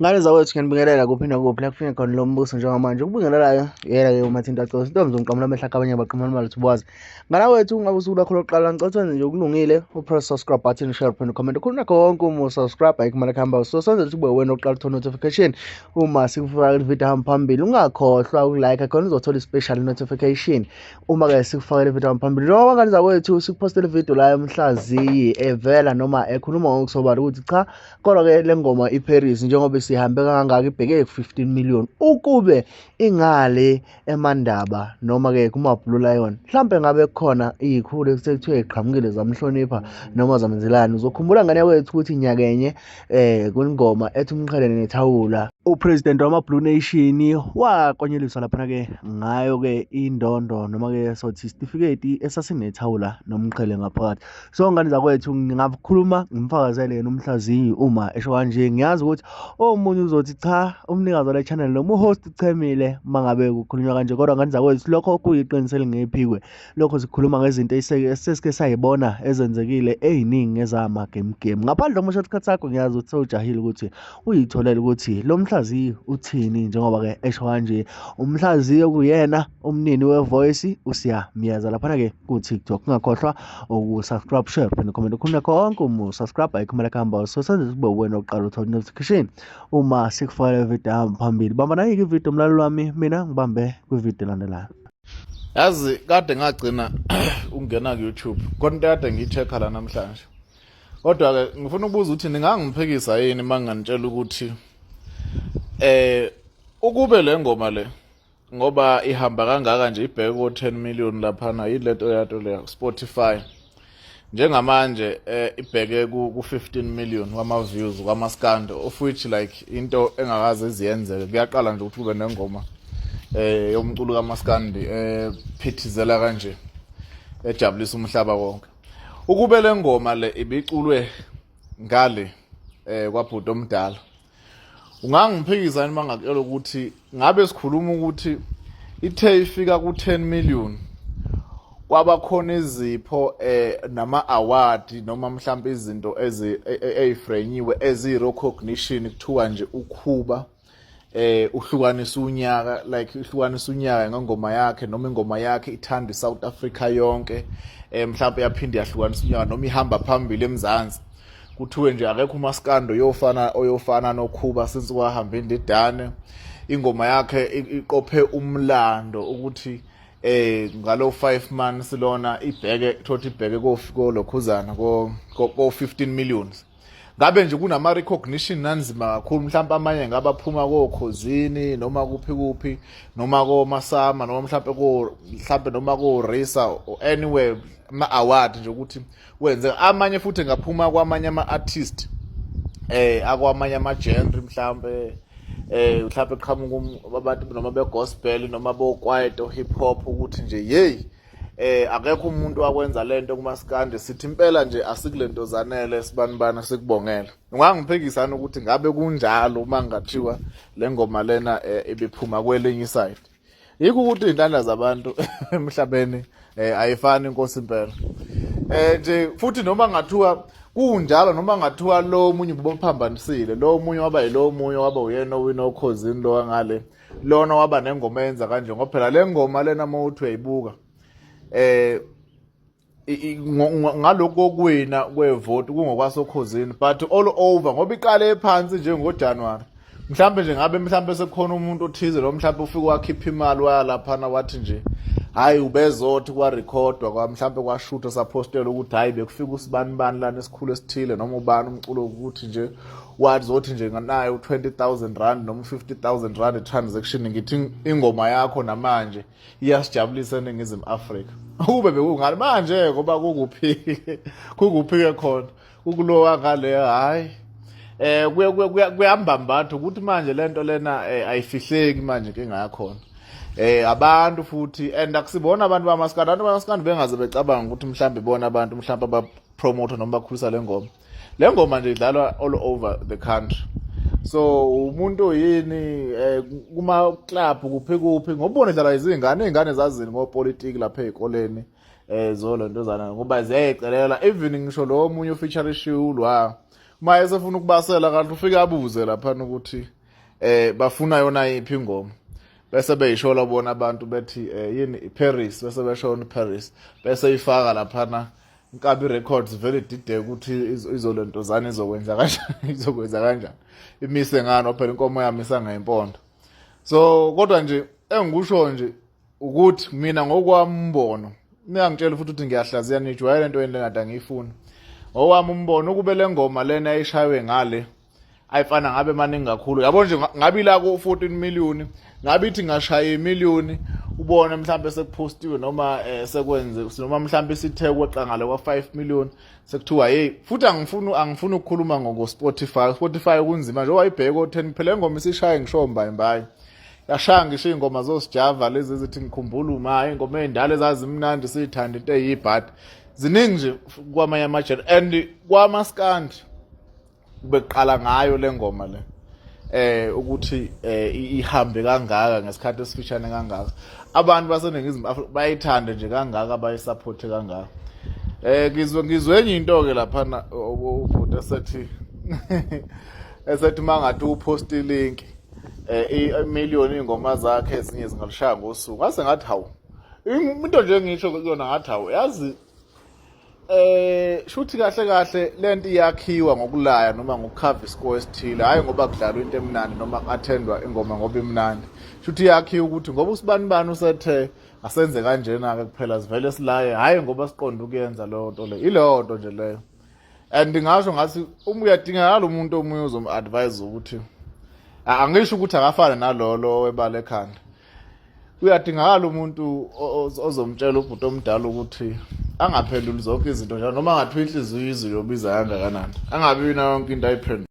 Ngane zawethu ngiyanibingelela kuphi nakuphi la kufika khona lo mbuso njengamanje ukubingelelayo yena-ke uMathinta Cosi Ntombi zomqamulo amehla akabanye abaqhamuka imali thubazi ngala wethu ungabe usuku lakho lokuqala ngicela nje okulungile upress subscribe button share pin comment khona nakho konke uma subscribe ayikhumala kuhamba so senze ukuthi ube wena oqala uthola notification uma sikufaka ivideo hamba phambili ungakhohlwa ukulike khona uzothola i-special notification uma ke sikufakele ivideo hamba phambili noma ngane zawethu sikupostele ivideo la uMhlaziyi evela noma ekhuluma ngokusobala ukuthi cha kodwa ke le ngoma iParis njengoba sihambe kangaka ibheke ku-15 million ukube ingale emandaba noma ke kuma-Blue Lion mhlambe ngabe khona izikhulu esekuthiwe iqhamukile zamhlonipha noma zamenzelani. Uzokhumbula ngane wethu ukuthi nyakenye kwingoma ethi umqhele nethawula upresident wama-Blue Nation wakonyeliswa laphana-ke ngayo-ke indondo noma-ke sothi isitifiketi esasinethawula nomqhele ngaphakathi. So ngane zakwethu ngingakhuluma ngimfakazele yena uMhlaziyi uma esho kanje ngiyazi ukuthi omunye uzothi cha umnikazi wale channel noma uhost uchemile mangabe kukhulunywa kanje kodwa ngane zakwethu lokho kuyiqiniso elingephikwe. Lokho sikhuluma ngezinto esesike sayibona ezenzekile eziningi ezama-game ngaphandle kokusho isikhathi sakho ngiyazi ukuthi sewujahile ukuthi uyitholele ukuthi lo Mhlaziyi uthini njengoba-ke esho kanje uMhlaziyi okuyena umnini we-voice usiyamyeza laphana-ke ku-TikTok ungakhohlwa ukusubscribe share phin comment khona konke uma usubscribe ayikhumela kuhamba so senze kube wena oqala uthola notification uma sikufakela ivideo phambili bamba nayike ivideo mlaleli wami mina ngibambe kwivideo landelayo. Yazi kade ngagcina ungena ku YouTube konke kade ngiyi-check la namhlanje kodwa ke ngifuna ukubuza ukuthi ningangiphekisa yini manganitshela ukuthi ukube le ngoma le ngoba ihamba kangaka nje ibheke ku 10 million laphana yilento yato le Spotify njengamanje ibheke ku 15 million wama views kwamaskando of which like into engakaze iziyenzeke kuyaqala nje ukuthi kube nengoma yomculo kaMaskandi phithizela kanje ejabulisa umhlaba wonke. Ukube le ngoma le ibiculwe ngale kwabhuti omdala ungangiphikisa yini mangakelo ukuthi ngabe sikhuluma ukuthi ithe ifika ku 10 million kwabakhona izipho nama award noma mhlawumbe izinto ezifrenyiwe ezi-recognition kuthiwa nje ukhuba uhlukanisa unyaka like uhlukanisa unyaka ngengoma yakhe noma ingoma yakhe ithanda iSouth Africa yonke mhlawumbe yaphinde yahlukanisa unyaka noma ihamba phambili eMzansi kuthiwe nje akekho umaskando oyofana nokhuba since kwahamba indidane ingoma yakhe iqophe umlando ukuthi ngalo 5 months lona ibheke thothi ibheke kolokhuzana ko 15 millions. Ngabe nje kunama recognition nanzima kakhulu mhlawumbe amanye ngabaphuma kokhozini noma kuphi noma komasama noma mhlawumbe noma ko racer anywhere ama award nje ukuthi wenze amanye futhi ngaphuma kwamanye ama artist akwamanye ama genre mhlawumbe qhamuka abantu noma be gospel noma bo kwaito hip hop ukuthi nje hey akekho umuntu wakwenza lento kumaskande sithi impela nje asikulento zanele sibanibana sikubongela. Ungangiphekisana ukuthi ngabe kunjalo uma ngathiwa le ngoma lena ibiphuma kwelinye side yikho ukuthi izindlela zabantu emhlabeni ayifani inkosi impela nje futhi noma ngathiwa kunjalo noma ngathiwa lo munye ubophambanisile lo munye waba yilo munye waba uyena owina okhozini lo ngale lona waba nengoma yenza kanje ngoba phela le ngoma lena mawuthi uyayibuka ngaloko okuwina kwevote kungokwasokhozini but all over ngoba iqale ephansi nje ngoJanuary mhlambe nje ngabe mhlambe sekukhona umuntu othize lo mhlambe ufike wakhipha imali walaphana wathi nje hayi ubezothi kwa recordwa kwa mhlambe kwashutha sapostela ukuthi hayi bekufika usibanibani lana esikhulu esithile noma ubani umculo ukuthi nje wazothi nje nganayo 20,000 rand noma 50,000 rand transaction ngithi ingoma yakho namanje iyasijabulisa eNingizimu Afrika. Ukube bekungani manje ngoba kukuphike khona ukulowa ngale hayi kuyahamba mbathu ukuthi manje lento lena ayifihleki manje inkinga yakhona abantu futhi and akusibona abantu bamaskandi bengaze becabanga ukuthi mhlambe ibona abantu mhlambe abapromote noma bakhulisa le ngoma nje idlalwa all over the country. So umuntu yini kuma club kuphi ngobona idlala izingane zazini ngopolitiki lapha ezikoleni zolo ntozana ngoba ziyayicelela even ngisho lo munye ofeature issue uma esefuna ukubasela kahle ufike abuze laphana ukuthi bafuna yona yiphi ingoma bese beyishola bona abantu bethi yini iParis bese beshona iParis bese ifaka laphana Nkabi Records vele dide ukuthi izolentozana izokwenza kanjani izokwenza kanjani imise ngani phela inkomo yami isangayimpondo. So kodwa nje engikusho nje ukuthi mina ngokwami umbono ngiyangitshela futhi ukuthi ngiyahlaziya nijwayele into engingada ngiyifuna ngokwami umbono ukube le ngoma lena ayishaywe ngale ayifana ngabe maningi kakhulu yabo nje ngabe la ku 14 million ngabe ithi ngashaya imillion ubone mhlambe sekupostiwe noma sekwenze noma mhlambe sithekwe qangale kwa 5 million sekuthiwa hey futhi angifuni ukukhuluma ngoko Spotify kunzima nje wayibheka o10 phela ingoma isishaya ngisho mbayimbayi yashaya ngisho ingoma zosijava lezi ezithi ngikhumbula uma ingoma endala ezazimnandi siyithanda into eyibhad ziningi nje kwamanye amajele and kwamaskandi beqala ngayo le ngoma le ukuthi ihambe kangaka ngesikhathi esifishane kangaka abantu baseningizimu Afrika bayithanda nje kangaka bayisupport kangaka ngizwe enye into ke lapha ubhuti esethi mangathi upost link imillion ingoma zakhe ezinye zingalishaya ngosuku ase ngathi hawu into nje ngisho kuyona ngathi hawu yazi shuthi kahle lento iyakhiwa ngokulaya noma ngokukhava iscore esithile hayi ngoba kudlalwa into emnandi noma athendwa ingoma ngoba imnandi shuthi iyakhiwa ukuthi ngoba usibani usethe asenze kanjena ke kuphela sivele silaye hayi ngoba siqonda ukuyenza lo nto le ileyo nto nje leyo and ngingasho ngathi uyadingakala umuntu omunye uzom-advise ukuthi angisho ukuthi akafane nalolo webala ekhanda uyadingakala umuntu ozomtshela ubhuti omdala ukuthi angaphenduli zonke izinto njalo noma angathiwa inhliziyo izobiza kangakanani angabi nayo yonke into ayiphendula.